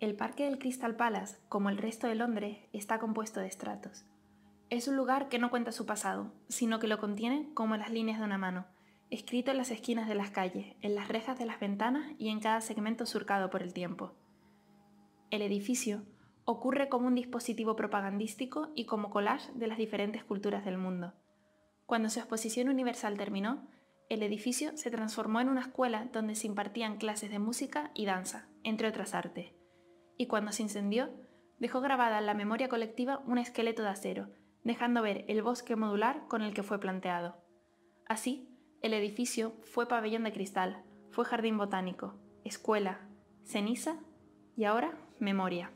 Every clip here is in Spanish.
El Parque del Crystal Palace, como el resto de Londres, está compuesto de estratos. Es un lugar que no cuenta su pasado, sino que lo contiene como las líneas de una mano, escrito en las esquinas de las calles, en las rejas de las ventanas y en cada segmento surcado por el tiempo. El edificio ocurre como un dispositivo propagandístico y como collage de las diferentes culturas del mundo. Cuando su exposición universal terminó, el edificio se transformó en una escuela donde se impartían clases de música y danza, entre otras artes. Y cuando se incendió, dejó grabada en la memoria colectiva un esqueleto de acero, dejando ver el bosque modular con el que fue planteado. Así, el edificio fue pabellón de cristal, fue jardín botánico, escuela, ceniza y ahora memoria.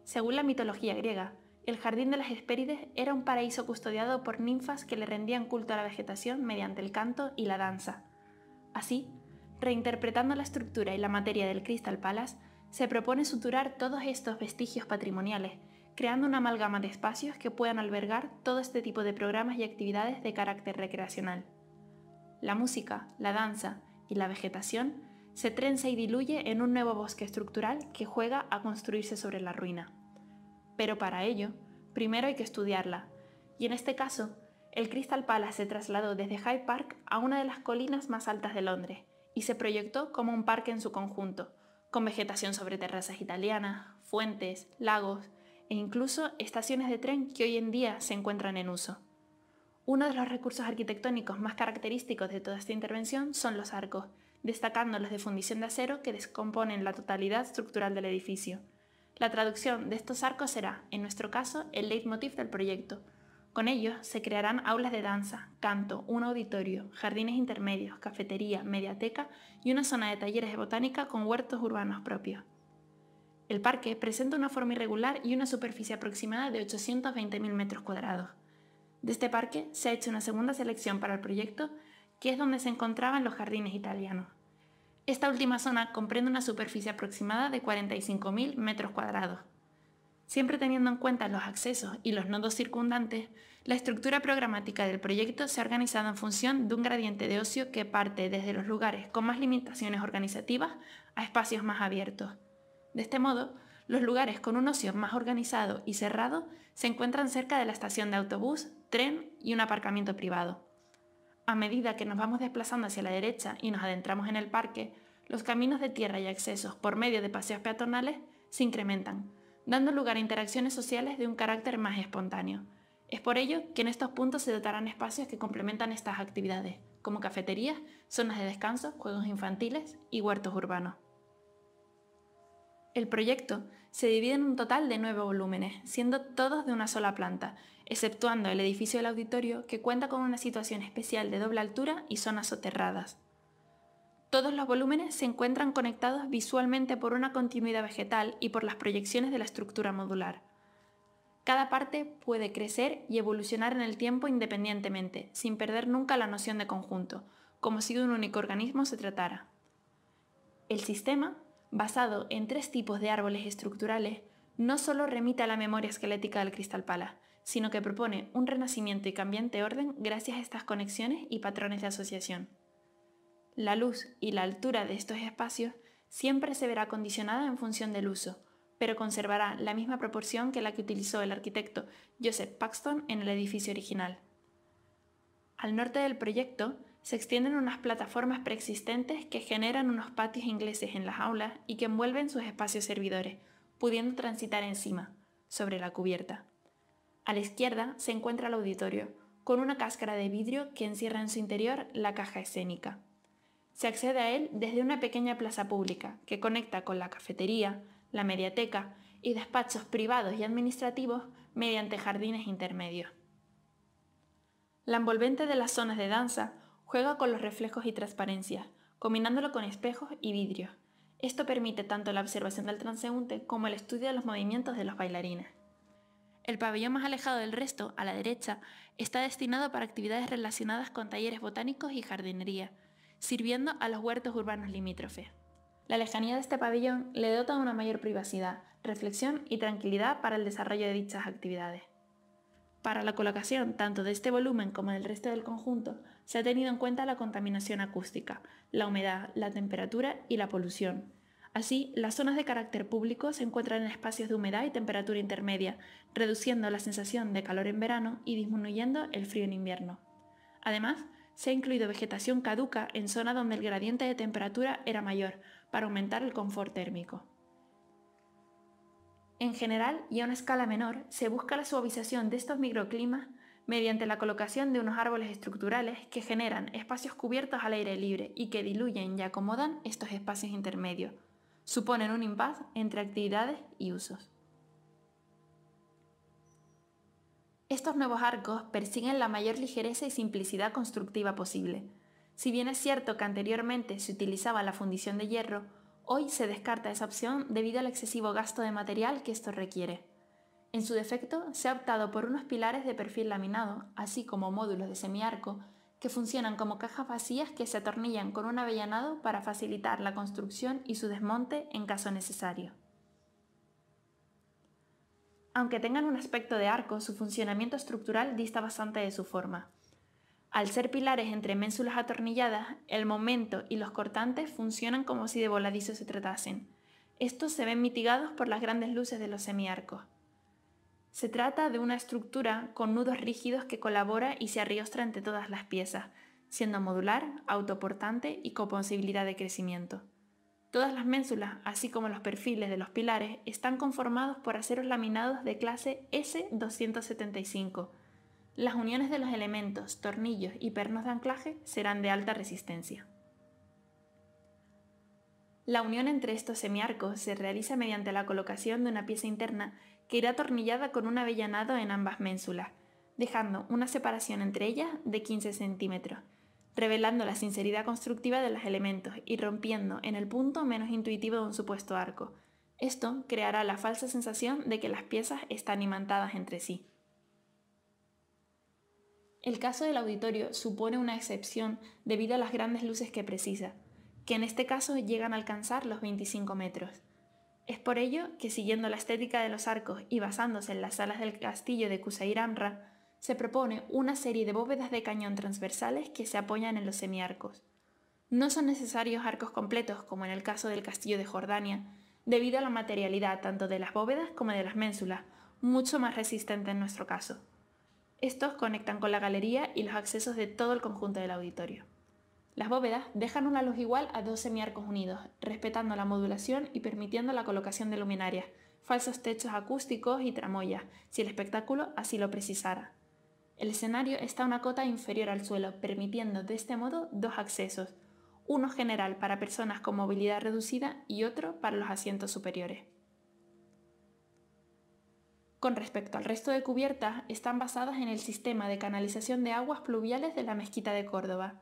Según la mitología griega, el jardín de las Hespérides era un paraíso custodiado por ninfas que le rendían culto a la vegetación mediante el canto y la danza. Así, reinterpretando la estructura y la materia del Crystal Palace, se propone suturar todos estos vestigios patrimoniales, creando una amalgama de espacios que puedan albergar todo este tipo de programas y actividades de carácter recreacional. La música, la danza y la vegetación se trenza y diluye en un nuevo bosque estructural que juega a construirse sobre la ruina. Pero para ello, primero hay que estudiarla, y en este caso, el Crystal Palace se trasladó desde Hyde Park a una de las colinas más altas de Londres y se proyectó como un parque en su conjunto, con vegetación sobre terrazas italianas, fuentes, lagos e incluso estaciones de tren que hoy en día se encuentran en uso. Uno de los recursos arquitectónicos más característicos de toda esta intervención son los arcos, destacando los de fundición de acero que descomponen la totalidad estructural del edificio. La traducción de estos arcos será, en nuestro caso, el leitmotiv del proyecto. Con ellos se crearán aulas de danza, canto, un auditorio, jardines intermedios, cafetería, mediateca y una zona de talleres de botánica con huertos urbanos propios. El parque presenta una forma irregular y una superficie aproximada de 820.000 metros cuadrados. De este parque se ha hecho una segunda selección para el proyecto, que es donde se encontraban los jardines italianos. Esta última zona comprende una superficie aproximada de 45.000 metros cuadrados. Siempre teniendo en cuenta los accesos y los nodos circundantes, la estructura programática del proyecto se ha organizado en función de un gradiente de ocio que parte desde los lugares con más limitaciones organizativas a espacios más abiertos. De este modo, los lugares con un ocio más organizado y cerrado se encuentran cerca de la estación de autobús, tren y un aparcamiento privado. A medida que nos vamos desplazando hacia la derecha y nos adentramos en el parque, los caminos de tierra y accesos por medio de paseos peatonales se incrementan, dando lugar a interacciones sociales de un carácter más espontáneo. Es por ello que en estos puntos se dotarán espacios que complementan estas actividades, como cafeterías, zonas de descanso, juegos infantiles y huertos urbanos. El proyecto se divide en un total de 9 volúmenes, siendo todos de una sola planta, exceptuando el edificio del auditorio, que cuenta con una situación especial de doble altura y zonas soterradas. Todos los volúmenes se encuentran conectados visualmente por una continuidad vegetal y por las proyecciones de la estructura modular. Cada parte puede crecer y evolucionar en el tiempo independientemente, sin perder nunca la noción de conjunto, como si de un único organismo se tratara. El sistema, basado en 3 tipos de árboles estructurales, no solo remite a la memoria esquelética del Crystal Palace, sino que propone un renacimiento y cambiante orden gracias a estas conexiones y patrones de asociación. La luz y la altura de estos espacios siempre se verá condicionada en función del uso, pero conservará la misma proporción que la que utilizó el arquitecto Joseph Paxton en el edificio original. Al norte del proyecto se extienden unas plataformas preexistentes que generan unos patios ingleses en las aulas y que envuelven sus espacios servidores, pudiendo transitar encima, sobre la cubierta. A la izquierda se encuentra el auditorio, con una cáscara de vidrio que encierra en su interior la caja escénica. Se accede a él desde una pequeña plaza pública que conecta con la cafetería, la mediateca y despachos privados y administrativos mediante jardines intermedios. La envolvente de las zonas de danza juega con los reflejos y transparencias, combinándolo con espejos y vidrios. Esto permite tanto la observación del transeúnte como el estudio de los movimientos de los bailarines. El pabellón más alejado del resto, a la derecha, está destinado para actividades relacionadas con talleres botánicos y jardinería, sirviendo a los huertos urbanos limítrofes. La lejanía de este pabellón le dota una mayor privacidad, reflexión y tranquilidad para el desarrollo de dichas actividades. Para la colocación tanto de este volumen como del resto del conjunto, se ha tenido en cuenta la contaminación acústica, la humedad, la temperatura y la polución, Así, las zonas de carácter público se encuentran en espacios de humedad y temperatura intermedia, reduciendo la sensación de calor en verano y disminuyendo el frío en invierno. Además, se ha incluido vegetación caduca en zonas donde el gradiente de temperatura era mayor, para aumentar el confort térmico. En general, y a una escala menor, se busca la suavización de estos microclimas mediante la colocación de unos árboles estructurales que generan espacios cubiertos al aire libre y que diluyen y acomodan estos espacios intermedios. Suponen un impas entre actividades y usos. Estos nuevos arcos persiguen la mayor ligereza y simplicidad constructiva posible. Si bien es cierto que anteriormente se utilizaba la fundición de hierro, hoy se descarta esa opción debido al excesivo gasto de material que esto requiere. En su defecto, se ha optado por unos pilares de perfil laminado, así como módulos de semiarco, que funcionan como cajas vacías que se atornillan con un avellanado para facilitar la construcción y su desmonte en caso necesario. Aunque tengan un aspecto de arco, su funcionamiento estructural dista bastante de su forma. Al ser pilares entre ménsulas atornilladas, el momento y los cortantes funcionan como si de voladizo se tratasen. Estos se ven mitigados por las grandes luces de los semiarcos. Se trata de una estructura con nudos rígidos que colabora y se arriostra entre todas las piezas, siendo modular, autoportante y con posibilidad de crecimiento. Todas las ménsulas, así como los perfiles de los pilares, están conformados por aceros laminados de clase S275. Las uniones de los elementos, tornillos y pernos de anclaje serán de alta resistencia. La unión entre estos semiarcos se realiza mediante la colocación de una pieza interna que irá atornillada con un avellanado en ambas ménsulas, dejando una separación entre ellas de 15 centímetros, revelando la sinceridad constructiva de los elementos y rompiendo en el punto menos intuitivo de un supuesto arco. Esto creará la falsa sensación de que las piezas están imantadas entre sí. El caso del auditorio supone una excepción debido a las grandes luces que precisa, que en este caso llegan a alcanzar los 25 metros. Es por ello que, siguiendo la estética de los arcos y basándose en las salas del castillo de Kusairamra, se propone una serie de bóvedas de cañón transversales que se apoyan en los semiarcos. No son necesarios arcos completos, como en el caso del castillo de Jordania, debido a la materialidad tanto de las bóvedas como de las ménsulas, mucho más resistente en nuestro caso. Estos conectan con la galería y los accesos de todo el conjunto del auditorio. Las bóvedas dejan una luz igual a dos semiarcos unidos, respetando la modulación y permitiendo la colocación de luminarias, falsos techos acústicos y tramoyas, si el espectáculo así lo precisara. El escenario está a una cota inferior al suelo, permitiendo de este modo dos accesos, uno general para personas con movilidad reducida y otro para los asientos superiores. Con respecto al resto de cubiertas, están basadas en el sistema de canalización de aguas pluviales de la Mezquita de Córdoba.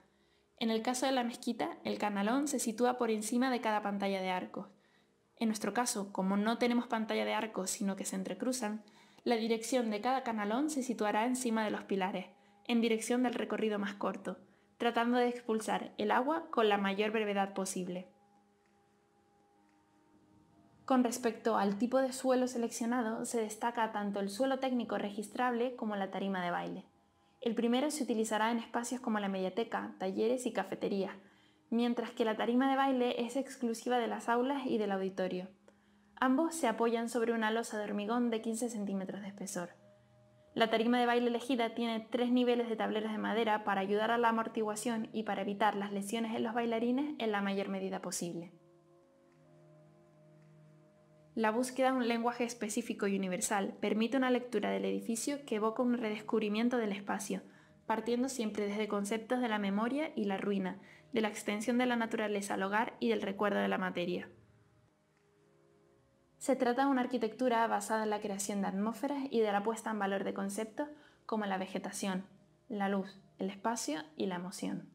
En el caso de la mezquita, el canalón se sitúa por encima de cada pantalla de arcos. En nuestro caso, como no tenemos pantalla de arcos sino que se entrecruzan, la dirección de cada canalón se situará encima de los pilares, en dirección del recorrido más corto, tratando de expulsar el agua con la mayor brevedad posible. Con respecto al tipo de suelo seleccionado, se destaca tanto el suelo técnico registrable como la tarima de baile. El primero se utilizará en espacios como la mediateca, talleres y cafeterías, mientras que la tarima de baile es exclusiva de las aulas y del auditorio. Ambos se apoyan sobre una losa de hormigón de 15 centímetros de espesor. La tarima de baile elegida tiene 3 niveles de tableros de madera para ayudar a la amortiguación y para evitar las lesiones en los bailarines en la mayor medida posible. La búsqueda de un lenguaje específico y universal permite una lectura del edificio que evoca un redescubrimiento del espacio, partiendo siempre desde conceptos de la memoria y la ruina, de la extensión de la naturaleza al hogar y del recuerdo de la materia. Se trata de una arquitectura basada en la creación de atmósferas y de la puesta en valor de conceptos como la vegetación, la luz, el espacio y la emoción.